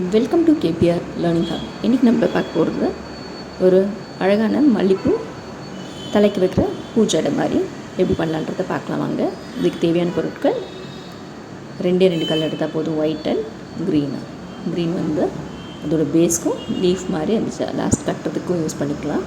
Welcome to KPR learning hub. இன்றைக்கி நம்ம பார்க்க போகிறது ஒரு அழகான மல்லிப்பூ தலைக்கு வைக்கிற பூஜடை மாதிரி எப்படி பண்ணலான்றதை பார்க்கலாம் வாங்க. இதுக்கு தேவையான பொருட்கள் 2 கலர் எடுத்தால் போதும், ஒயிட் அண்ட் க்ரீனு. க்ரீன் வந்து அதோட பேஸ்க்கும் லீஃப் மாதிரி அந்த லாஸ்ட் கட்டுறதுக்கும் யூஸ் பண்ணிக்கலாம்.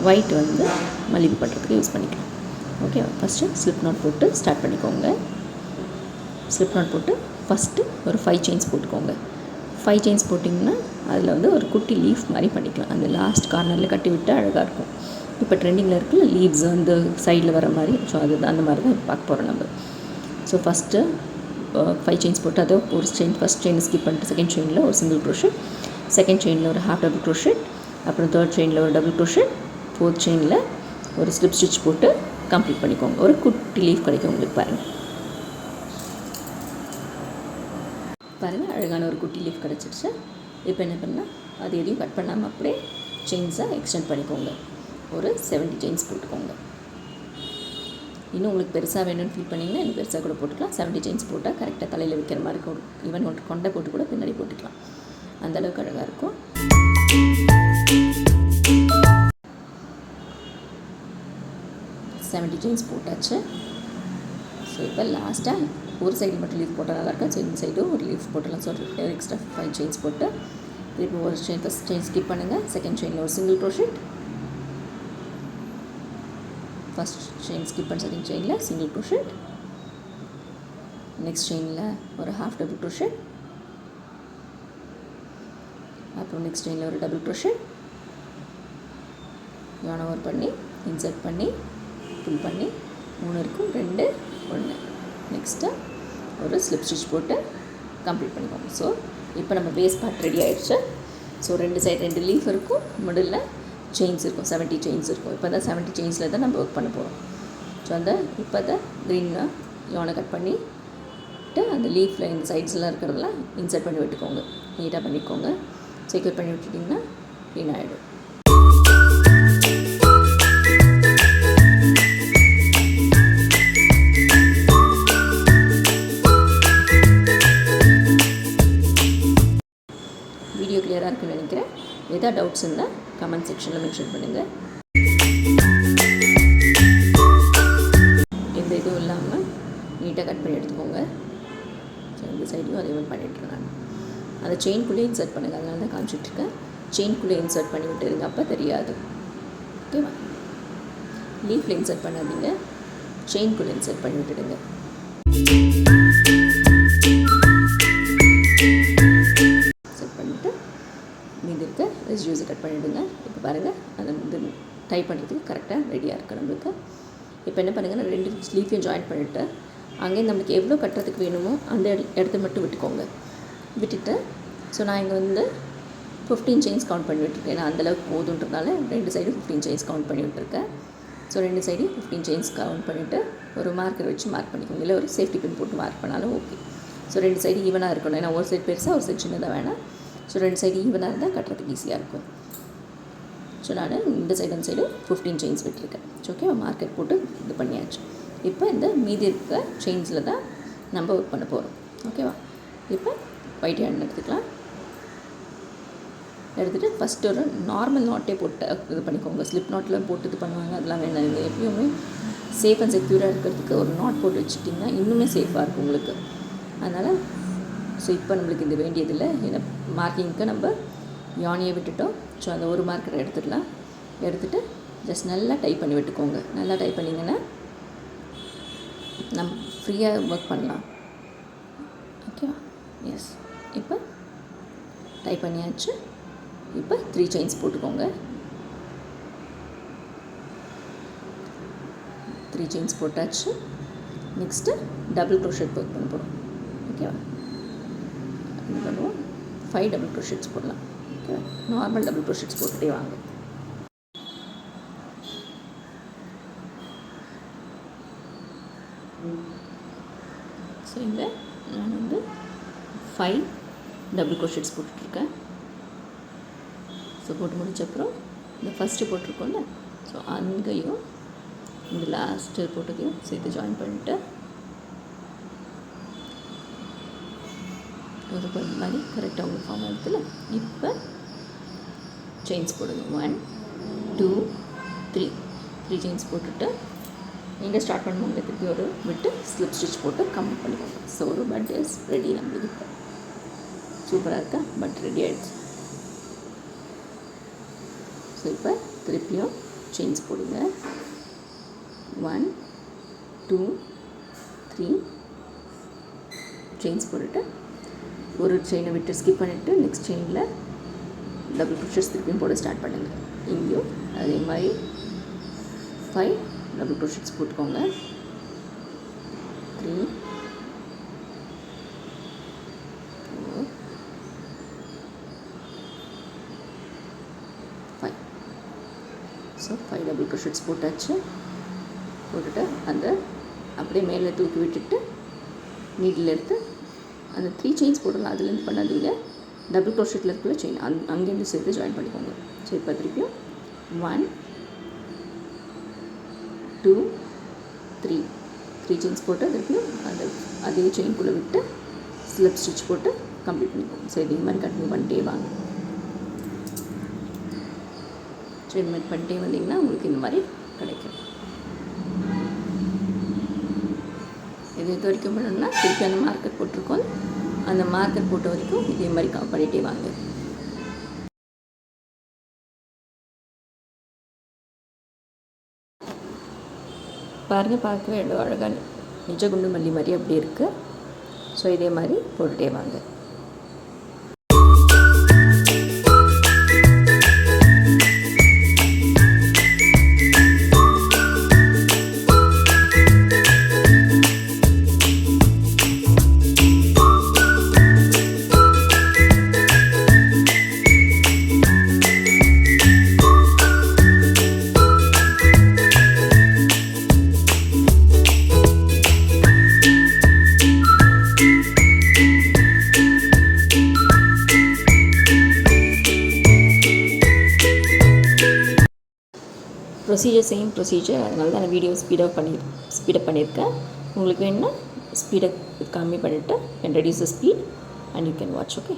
ஒயிட் வந்து மல்லிப்பூ பண்ணுறதுக்கு யூஸ் பண்ணிக்கலாம். ஓகே, ஃபஸ்ட்டு ஸ்லிப் நாட் போட்டு ஸ்டார்ட் பண்ணிக்கோங்க. ஸ்லிப் நாட் போட்டு ஃபஸ்ட்டு ஒரு 5 செயின்ஸ் போட்டுக்கோங்க. 5 செயின்ஸ் போட்டிங்கன்னா அதில் வந்து ஒரு குட்டி லீஃப் மாதிரி பண்ணிக்கலாம். அந்த லாஸ்ட் கார்னரில் கட்டி விட்டு அழகாக இருக்கும். இப்போ ட்ரெண்டிங்கில் இருக்குல்ல லீவ்ஸ் வந்து சைடில் வர மாதிரி, ஸோ அது அந்த மாதிரி தான் பார்க்க போகிறோம் நம்ம. ஸோ ஃபஸ்ட்டு 5 செயின்ஸ் போட்டு அதை ஒரு செயின், ஃபஸ்ட் செயின் ஸ்கிப் பண்ணிட்டு செகண்ட் செயினில் ஒரு சிங்கிள் க்ரோஷெட், செகண்ட் செயினில் ஒரு ஹாஃப் டபுள் க்ரோஷெட், அப்புறம் தேர்ட் செயினில் ஒரு டபுள் க்ரோஷெட், ஃபோர்த் செயினில் ஒரு ஸ்லிப் ஸ்டிச் போட்டு கம்ப்ளீட் பண்ணிக்கோங்க. ஒரு குட்டி லீஃப் கிடைக்கும் உங்களுக்கு. பாருங்கள் அழகான ஒரு குட்டி லீஃப் கிடச்சிருச்சு. இப்போ என்ன பண்ணால் அது எதையும் கட் பண்ணாமல் அப்படியே செயின்ஸை எக்ஸ்டெண்ட் பண்ணிக்கோங்க. ஒரு 70 செயின்ஸ் போட்டுக்கோங்க. இன்னும் உங்களுக்கு பெருசாக வேணும்னு ஃபீல் பண்ணிங்கன்னா இன்னும் பெருசாக கூட போட்டுக்கலாம். 70 செயின்ஸ் போட்டால் கரெக்டாக தலையில் வைக்கிற மாதிரி இருக்கும். ஈவன் கொண்டை போட்டு கூட பின்னாடி போட்டுக்கலாம். அந்தளவுக்கு அழகாக இருக்கும். செயின்ஸ் போட்டாச்சு. ஸோ இப்போ லாஸ்ட்டாக ஒரு சைடு மட்டும் லீஃப் போட்டால் நல்லாயிருக்கும். ஸோ இந்த சைடும் ஒரு லீஃப் போட்டலாம். ஸோ எக்ஸ்ட்ரா 5 செயின்ஸ் போட்டு திருப்பி ஒரு செயின், ஃபஸ்ட் செயின் ஸ்கிப் பண்ணுங்கள். செகண்ட் செயினில் ஒரு single crochet, first chain skip பண்ண செகண்ட் செயினில் சிங்கிள் க்ரோஷெட், நெக்ஸ்ட் செயினில் ஒரு ஹாஃப் டபுள் க்ரோஷெட், அப்புறம் நெக்ஸ்ட் செயினில் ஒரு டபுள் க்ரோஷெட், yarn over பண்ணி இன்சர்ட் பண்ணி புல் பண்ணி 3 இருக்கும், 2 1. நெக்ஸ்ட்டு ஒரு ஸ்லிப் ஸ்டிச் போட்டு கம்ப்ளீட் பண்ணிக்கோங்க. ஸோ இப்போ நம்ம பேஸ் பார்ட் ரெடி ஆகிடுச்சு. ஸோ 2 சைடு 2 லீஃப் இருக்கும், மிடில் செயின்ஸ் இருக்கும், 70 செயின்ஸ் இருக்கும். இப்போ தான் 70 செயின்ஸில் தான் நம்ம ஒர்க் பண்ண போகிறோம். ஸோ அந்த இப்போ தான் க்ரீனாக யானை கட் பண்ணிவிட்டு அந்த லீஃபில் இந்த சைட்ஸ்லாம் இருக்கிறதெல்லாம் இன்சர்ட் பண்ணி விட்டுக்கோங்க. நீட்டாக பண்ணிக்கோங்க. செக்யூர் பண்ணி விட்டுட்டிங்கன்னா க்ளீன் ஆகிடும். வீடியோ கிளியராக இருக்குன்னு நினைக்கிறேன். எதாவது டவுட்ஸ் இருந்தால் கமெண்ட் செக்ஷனில் மென்ஷன் பண்ணுங்கள். எந்த இதுவும் இல்லாமல் நீட்டாக கட் பண்ணி எடுத்துக்கோங்க. ஸோ இந்த சைடையும் அதே மாதிரி பண்ணிட்டுருக்கேன் நான். அதை செயின்குள்ளேயே இன்சர்ட் பண்ணுங்கள். அதனால தான் காமிச்சிட்ருக்கேன். செயின்குள்ளே இன்சர்ட் பண்ணி விட்டுருங்க, அப்போ தெரியாது. ஓகேவா? லீஃபில் இன்சர்ட் பண்ணாதீங்க, செயின்குள்ளே இன்சர்ட் பண்ணி விட்டுடுங்க. ரெஸ்யூஸை கட் பண்ணிவிடுங்க. இப்போ பாருங்கள், அது வந்து டைப் பண்ணுறதுக்கு கரெக்டாக ரெடியாக இருக்குது நம்மளுக்கு. இப்போ என்ன பண்ணுங்கன்னா 2 ஸ்லீஃபையும் ஜாயின் பண்ணிவிட்டு அங்கேயும் நம்மளுக்கு எவ்வளோ கட்டுறதுக்கு வேணுமோ அந்த இடத்த மட்டும் விட்டுக்கோங்க. விட்டுட்டு ஸோ நான் இங்கே வந்து 15 செயின்ஸ் கவுண்ட் பண்ணி விட்டுருக்கேன். ஏன்னா அந்தளவுக்கு போதுன்றதுனால 2 சைடு 15 செயின்ஸ் கவுண்ட் பண்ணி விட்டுருக்கேன். ஸோ 2 சைடு 15 செயின்ஸ் கவுண்ட் பண்ணிவிட்டு ஒரு மார்க்கர் வச்சு மார்க் பண்ணிக்கோங்க. இல்லை ஒரு சேஃப்டி பின் போட்டு மார்க் பண்ணாலும் ஓகே. ஸோ 2 சைடு ஈவனாக இருக்கணும். ஏன்னா ஒரு சைடு பெருசாக ஒரு சைடு சின்னதாக வேணாம். ஸோ 2 சைடு ஈவனாக இருந்தால் கட்டுறதுக்கு ஈஸியாக இருக்கும். ஸோ நான் இந்த சைடு அந்த சைடு 15 செயின்ஸ் விட்டுருக்கேன். ஸோ ஓகே, மார்க்கெட் போட்டு இது பண்ணியாச்சு. இப்போ இந்த மீதி இருக்க செயின்ஸில் தான் நம்ம ஒர்க் பண்ண போகிறோம். ஓகேவா? இப்போ ஒயிட் ஹேண்ட் எடுத்துக்கலாம். எடுத்துகிட்டு ஃபஸ்ட்டு ஒரு நார்மல் நாட்டே போட்டு இது பண்ணிக்கோங்க. ஸ்லிப் நாட்டில் போட்டு இது பண்ணுவாங்க, அதெல்லாம் வேணாம். இது எப்பயுமே சேஃப் அண்ட் செக்யூராக இருக்கிறதுக்கு ஒரு நாட் போட்டு வச்சுட்டிங்கன்னா இன்னுமே சேஃபாக இருக்கும் உங்களுக்கு. அதனால் ஸோ இப்போ நம்மளுக்கு இது வேண்டியதில்லை. ஏன்னா மார்க்கிங்க்கு நம்ம யானையை விட்டுட்டோம். ஸோ அந்த ஒரு மார்க்கரை எடுத்துடலாம். எடுத்துகிட்டு ஜஸ்ட் நல்லா டைப் பண்ணி விட்டுக்கோங்க. நல்லா டைப் பண்ணிங்கன்னா நம்ம ஃப்ரீயாக ஒர்க் பண்ணலாம். ஓகேவா? எஸ், இப்போ டைப் பண்ணியாச்சு. இப்போ 3 செயின்ஸ் போட்டுக்கோங்க. 3 செயின்ஸ் போட்டாச்சு. நெக்ஸ்ட்டு டபுள் க்ரோஷெட் ஒர்க் பண்ண போகிறோம். ஓகேவா? இது பண்ணுவோம். 5 டபுள் க்ரோஷெட்ஸ் போடலாம். ஓகே, நார்மல் டபுள் க்ரோஷெட்ஸ் போட்டுகிட்டே வாங்க. ஸோ இங்கே நான் வந்து 5 டபுள் க்ரோஷெட்ஸ் போட்டுட்ருக்கேன். ஸோ போட்டு முடிச்சப்பறம் இந்த ஃபஸ்ட்டு போட்டிருக்கோம்ல, ஸோ அங்கேயும் இந்த லாஸ்ட்டு போட்டதையும் சேர்த்து ஜாயின் பண்ணிவிட்டு ஒரு பாயிண்ட் மாதிரி கரெக்டாக உங்களுக்கு ஃபார்ம் ஆகுதுல. இப்போ செயின்ஸ் போடுங்க. 1 2 3 செயின்ஸ் போட்டுட்டு நீங்கள் ஸ்டார்ட் பண்ணுவாங்க. திருப்பி ஒரு விட்டு ஸ்லிப் ஸ்டிச் போட்டு கம்ப்ளீட் பண்ணிக்கோங்க. ஸோ ஒரு பட் இஸ் ரெடி. நம்மளுக்கு இப்போ சூப்பராக இருக்கா? பட் ரெடி ஆகிடுச்சு. ஸோ இப்போ திருப்பியும் செயின்ஸ் போடுங்க. 1 2 3 செயின்ஸ் போட்டுட்டு ஒரு செயினை விட்டு ஸ்கிப் பண்ணிவிட்டு நெக்ஸ்ட் செயினில் டபுள் க்ரோஷேஸ் திருப்பியும் போட ஸ்டார்ட் பண்ணுங்கள். இங்கேயும் அதே மாதிரி 5 டபுள் க்ரோஷேஸ் போட்டுக்கோங்க. 3 4 5. ஸோ 5 டபுள் க்ரோஷேஸ் போட்டாச்சு. போட்டுட்டு அந்த அப்படியே மேலே தூக்கி விட்டுட்டு நீடில் எடுத்து அந்த 3 செயின்ஸ் போடலாம். அதுலேருந்து பண்ணாதீங்க. டபுள் க்ரோஷேட்டில் இருக்கிற செயின் அங்கேருந்து சேர்த்து ஜாயின் பண்ணிக்கோங்க. ஸோ இப்போ திருப்பியும் 1 2 3 செயின்ஸ் போட்டு திருப்பியும் அந்த அதே செயின்குள்ளே விட்டு ஸ்லிப் ஸ்டிச் போட்டு கம்ப்ளீட் பண்ணிக்கோங்க. ஸோ இதே மாதிரி கண்டினியூ பண்ணிட்டே வாங்க. செயின் மாதிரி பண்ணிட்டே வந்தீங்கன்னா உங்களுக்கு இந்த மாதிரி கிடைக்கும். இது வரைக்கும் பண்ணணும்னா திருப்பி அந்த மார்க்கெட் போட்டிருக்கோம். அந்த மார்க்கெட் போட்ட வரைக்கும் இதே மாதிரி பண்ணிகிட்டே வாங்க. பாருங்கள், பார்க்கவே எவ்வளோ அழகாக நிஜ குண்டு மல்லி மாதிரி அப்படி இருக்குது. ஸோ இதே மாதிரி போட்டுகிட்டே வாங்க. Same procedure. அதனால தான் நான் வீடியோ ஸ்பீடப் பண்ணியிருக்கேன். உங்களுக்கு வேணுன்னா ஸ்பீடை கம்மி பண்ணிவிட்டு can reduce the speed and you can watch. Okay,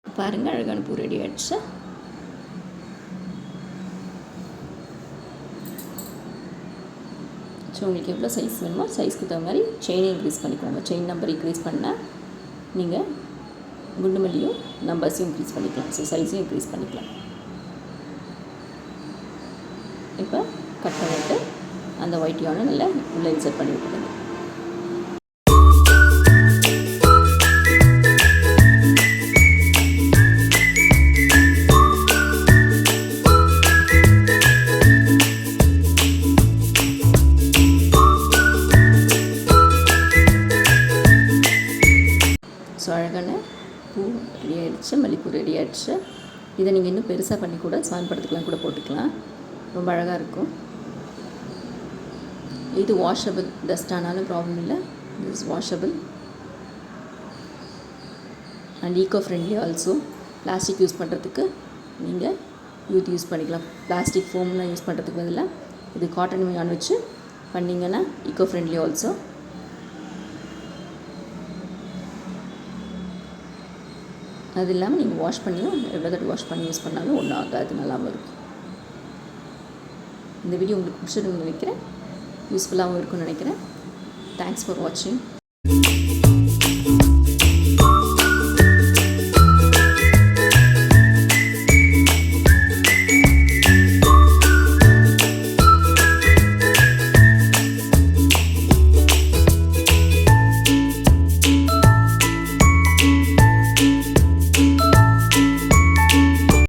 பாருங்கள், அழகான பூ ரெடி ஆகிடுச்சு. ஸோ உங்களுக்கு எவ்வளோ சைஸ் வேணுமோ சைஸ்க்கு தகுந்த மாதிரி செயினை இன்க்ரீஸ் பண்ணிக்கோங்க. செயின் நம்பர் இன்க்ரீஸ் பண்ணால் நீங்கள் குண்டு மல்லியும் நம்பர்ஸையும் இன்க்ரீஸ் பண்ணிக்கலாம். ஸோ சைஸையும் இன்க்ரீஸ் பண்ணிக்கலாம். இப்போ கட் பண்ணிவிட்டு அந்த ஒயிட் யானை நல்லா உள்ளே இன்சர்ட் பண்ணி விட்டுடுங்க. ஸோ அழகான பூ ரெடி ஆகிடுச்சு, மல்லிப்பூ ரெடி ஆகிடுச்சு. இதை நீங்கள் இன்னும் பெருசாக பண்ணி கூட சாமி படத்துக்கெலாம் கூட போட்டுக்கலாம், ரொம்ப அழகாக இருக்கும். இது வாஷபிள், டஸ்ட் ஆனாலும் ப்ராப்ளம் இல்லை. This washable and eco friendly also. Plastic use பண்ணுறதுக்கு நீங்கள் யூஸ் பண்ணிக்கலாம். பிளாஸ்டிக் ஃபோம்லாம் யூஸ் பண்ணுறதுக்கு பதிலாக இது காட்டன் மியான் வச்சு பண்ணிங்கன்னா ஈக்கோ ஃப்ரெண்ட்லி ஆல்சோ. அது இல்லாமல் நீங்கள் வாஷ் பண்ணியும் எவ்வளோ தடவை வாஷ் பண்ணி யூஸ் பண்ணாலும் ஒன்றும் ஆகாது, நல்லாவும் இருக்கும். இந்த வீடியோ உங்களுக்கு பிடிச்சிருக்குன்னு நினைக்கிறேன், யூஸ்ஃபுல்லாகவும் இருக்கும்னு நினைக்கிறேன். தேங்க்ஸ் ஃபார் வாட்சிங்.